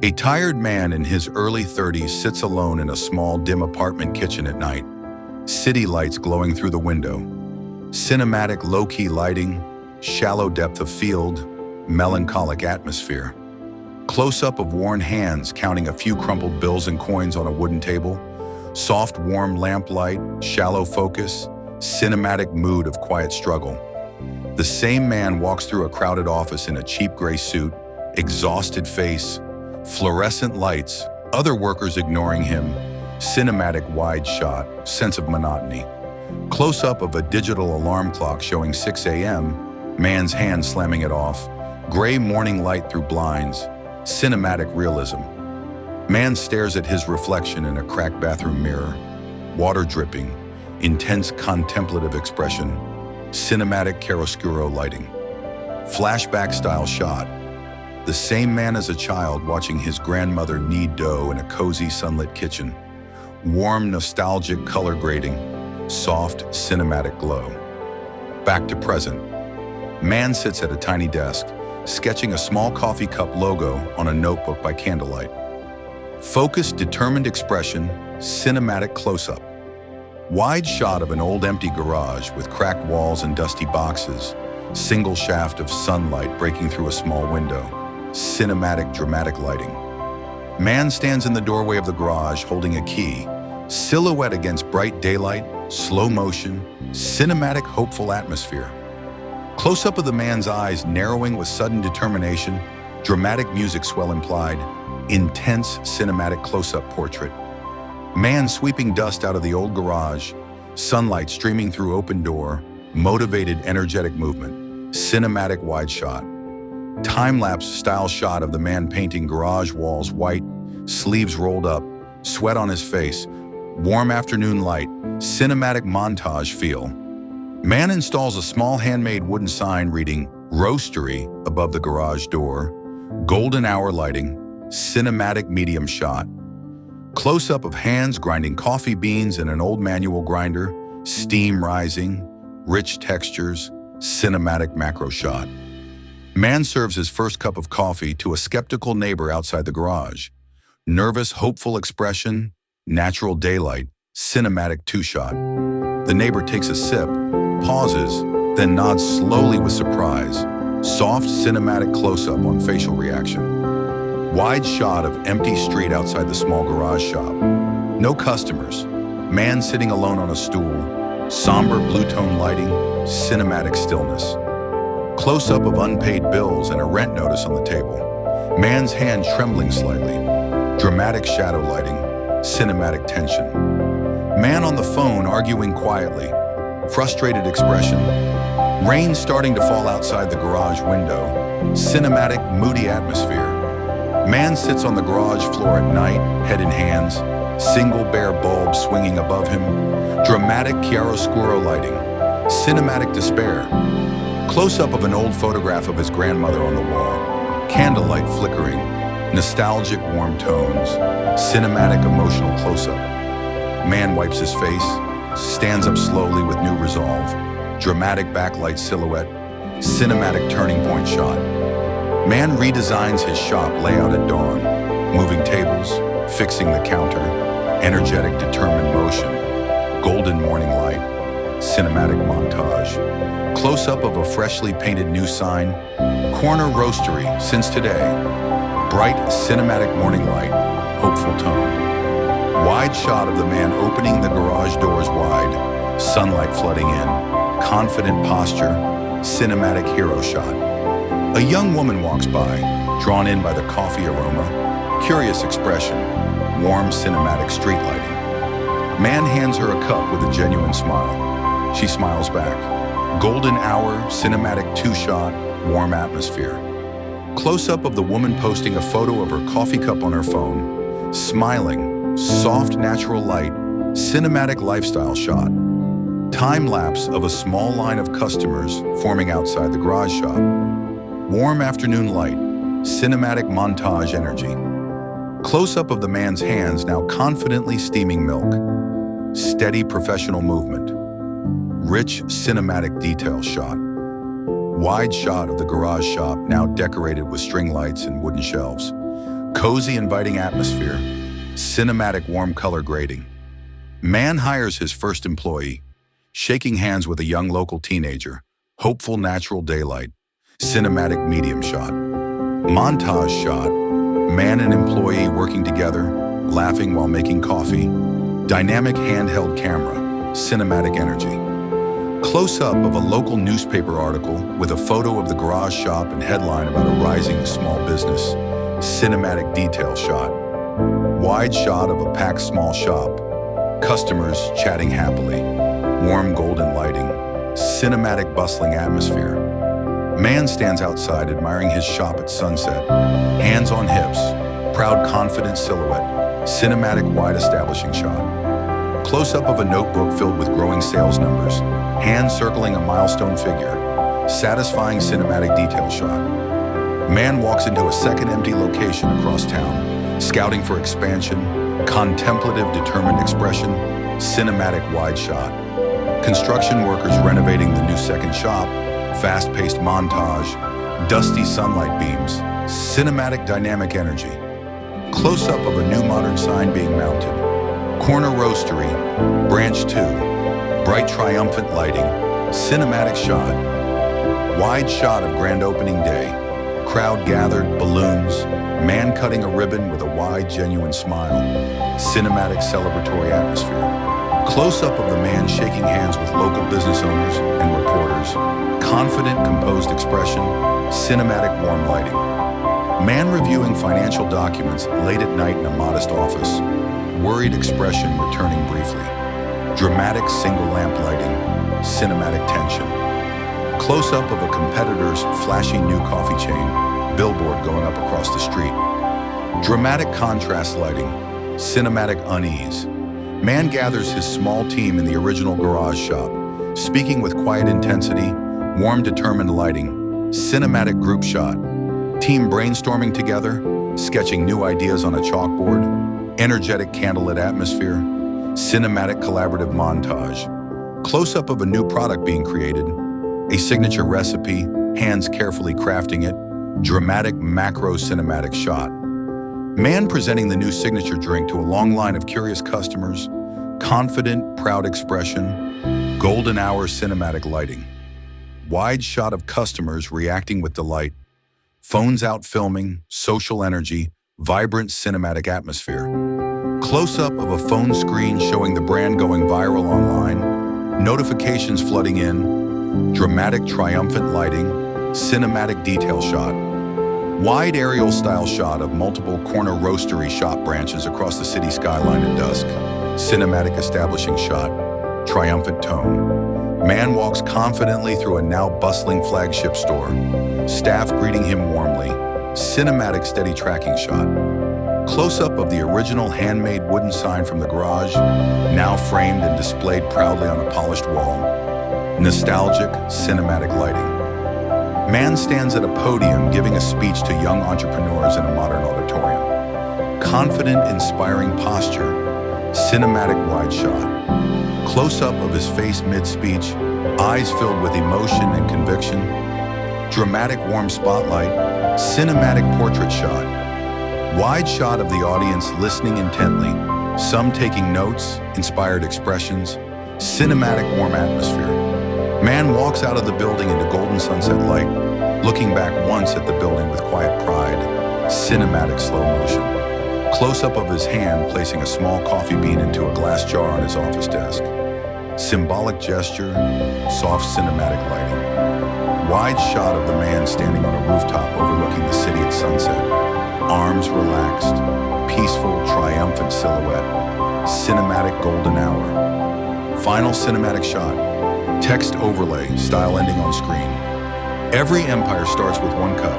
A tired man in his early 30s sits alone in a small, dim apartment kitchen at night. City lights glowing through the window. Cinematic, low-key lighting, shallow depth of field, melancholic atmosphere. Close-up of worn hands counting a few crumpled bills and coins on a wooden table. Soft, warm lamplight, shallow focus, cinematic mood of quiet struggle. The same man walks through a crowded office in a cheap gray suit, exhausted face, fluorescent lights, other workers ignoring him, cinematic wide shot, sense of monotony. Close-up of a digital alarm clock showing 6 a.m., man's hand slamming it off, gray morning light through blinds, cinematic realism. Man stares at his reflection in a cracked bathroom mirror, water dripping, intense contemplative expression, cinematic chiaroscuro lighting. Flashback style shot. The same man as a child watching his grandmother knead dough in a cozy sunlit kitchen. Warm, nostalgic color grading, soft, cinematic glow. Back to present. Man sits at a tiny desk, sketching a small coffee cup logo on a notebook by candlelight. Focused, determined expression, cinematic close-up. Wide shot of an old empty garage with cracked walls and dusty boxes, single shaft of sunlight breaking through a small window. Cinematic, dramatic lighting. Man stands in the doorway of the garage holding a key, silhouette against bright daylight, slow motion, cinematic, hopeful atmosphere. Close-up of the man's eyes narrowing with sudden determination, dramatic music swell implied, intense cinematic close-up portrait. Man sweeping dust out of the old garage, sunlight streaming through open door, motivated, energetic movement, cinematic wide shot. Time-lapse style shot of the man painting garage walls white, sleeves rolled up, sweat on his face, warm afternoon light, cinematic montage feel. Man installs a small handmade wooden sign reading Roastery above the garage door, golden hour lighting, cinematic medium shot. Close-up of hands grinding coffee beans in an old manual grinder, steam rising, rich textures, cinematic macro shot. Man serves his first cup of coffee to a skeptical neighbor outside the garage. Nervous, hopeful expression, natural daylight, cinematic two-shot. The neighbor takes a sip, pauses, then nods slowly with surprise. Soft, cinematic close-up on facial reaction. Wide shot of empty street outside the small garage shop. No customers. Man sitting alone on a stool. Somber blue-tone lighting, cinematic stillness. Close-up of unpaid bills and a rent notice on the table. Man's hand trembling slightly. Dramatic shadow lighting, cinematic tension. Man on the phone arguing quietly. Frustrated expression. Rain starting to fall outside the garage window. Cinematic, moody atmosphere. Man sits on the garage floor at night, head in hands. Single bare bulb swinging above him. Dramatic chiaroscuro lighting. Cinematic despair. Close-up of an old photograph of his grandmother on the wall. Candlelight flickering. Nostalgic warm tones. Cinematic emotional close-up. Man wipes his face. Stands up slowly with new resolve. Dramatic backlight silhouette. Cinematic turning point shot. Man redesigns his shop layout at dawn. Moving tables. Fixing the counter. Energetic, determined motion. Golden morning light. Cinematic montage. Close-up of a freshly painted new sign. Corner Roastery, since today. Bright, cinematic morning light. Hopeful tone. Wide shot of the man opening the garage doors wide. Sunlight flooding in. Confident posture. Cinematic hero shot. A young woman walks by, drawn in by the coffee aroma. Curious expression. Warm, cinematic street lighting. Man hands her a cup with a genuine smile. She smiles back. Golden hour, cinematic two-shot, warm atmosphere. Close-up of the woman posting a photo of her coffee cup on her phone. Smiling, soft natural light, cinematic lifestyle shot. Time-lapse of a small line of customers forming outside the garage shop. Warm afternoon light, cinematic montage energy. Close-up of the man's hands now confidently steaming milk. Steady professional movement. Rich cinematic detail shot. Wide shot of the garage shop now decorated with string lights and wooden shelves. Cozy, inviting atmosphere. Cinematic warm color grading. Man hires his first employee. Shaking hands with a young local teenager. Hopeful natural daylight. Cinematic medium shot. Montage shot. Man and employee working together, laughing while making coffee. Dynamic handheld camera. Cinematic energy. Close-up of a local newspaper article with a photo of the garage shop and headline about a rising small business. Cinematic detail shot. Wide shot of a packed small shop. Customers chatting happily. Warm golden lighting. Cinematic bustling atmosphere. Man stands outside admiring his shop at sunset. Hands on hips. Proud, confident silhouette. Cinematic wide establishing shot. Close-up of a notebook filled with growing sales numbers. Hand circling a milestone figure. Satisfying cinematic detail shot. Man walks into a second empty location across town, scouting for expansion. Contemplative, determined expression. Cinematic wide shot. Construction workers renovating the new second shop. Fast-paced montage. Dusty sunlight beams. Cinematic dynamic energy. Close-up of a new modern sign being mounted. Corner roastery. Branch 2. Bright triumphant lighting. Cinematic shot. Wide shot of grand opening day. Crowd gathered, balloons. Man cutting a ribbon with a wide, genuine smile. Cinematic celebratory atmosphere. Close-up of the man shaking hands with local business owners and reporters. Confident, composed expression. Cinematic warm lighting. Man reviewing financial documents late at night in a modest office. Worried expression returning briefly. Dramatic single lamp lighting. Cinematic tension. Close-up of a competitor's flashy new coffee chain. Billboard going up across the street. Dramatic contrast lighting. Cinematic unease. Man gathers his small team in the original garage shop, speaking with quiet intensity, warm, determined lighting. Cinematic group shot. Team brainstorming together, sketching new ideas on a chalkboard. Energetic candlelit atmosphere. Cinematic collaborative montage. Close-up of a new product being created. A signature recipe, hands carefully crafting it. Dramatic macro cinematic shot. Man presenting the new signature drink to a long line of curious customers. Confident, proud expression. Golden hour cinematic lighting. Wide shot of customers reacting with delight. Phones out filming, social energy, vibrant cinematic atmosphere. Close-up of a phone screen showing the brand going viral online. Notifications flooding in. Dramatic triumphant lighting. Cinematic detail shot. Wide aerial style shot of multiple corner roastery shop branches across the city skyline at dusk. Cinematic establishing shot. Triumphant tone. Man walks confidently through a now bustling flagship store. Staff greeting him warmly. Cinematic steady tracking shot. Close-up of the original handmade wooden sign from the garage, now framed and displayed proudly on a polished wall. Nostalgic, cinematic lighting. Man stands at a podium giving a speech to young entrepreneurs in a modern auditorium. Confident, inspiring posture. Cinematic wide shot. Close-up of his face mid-speech, eyes filled with emotion and conviction. Dramatic warm spotlight. Cinematic portrait shot. Wide shot of the audience listening intently, some taking notes, inspired expressions. Cinematic warm atmosphere. Man walks out of the building into golden sunset light, looking back once at the building with quiet pride. Cinematic slow motion. Close-up of his hand placing a small coffee bean into a glass jar on his office desk. Symbolic gesture, soft cinematic lighting. Wide shot of the man standing on a rooftop overlooking the city at sunset. Arms relaxed, peaceful, triumphant silhouette. Cinematic golden hour. Final cinematic shot. Text overlay, style ending on screen. Every empire starts with one cup.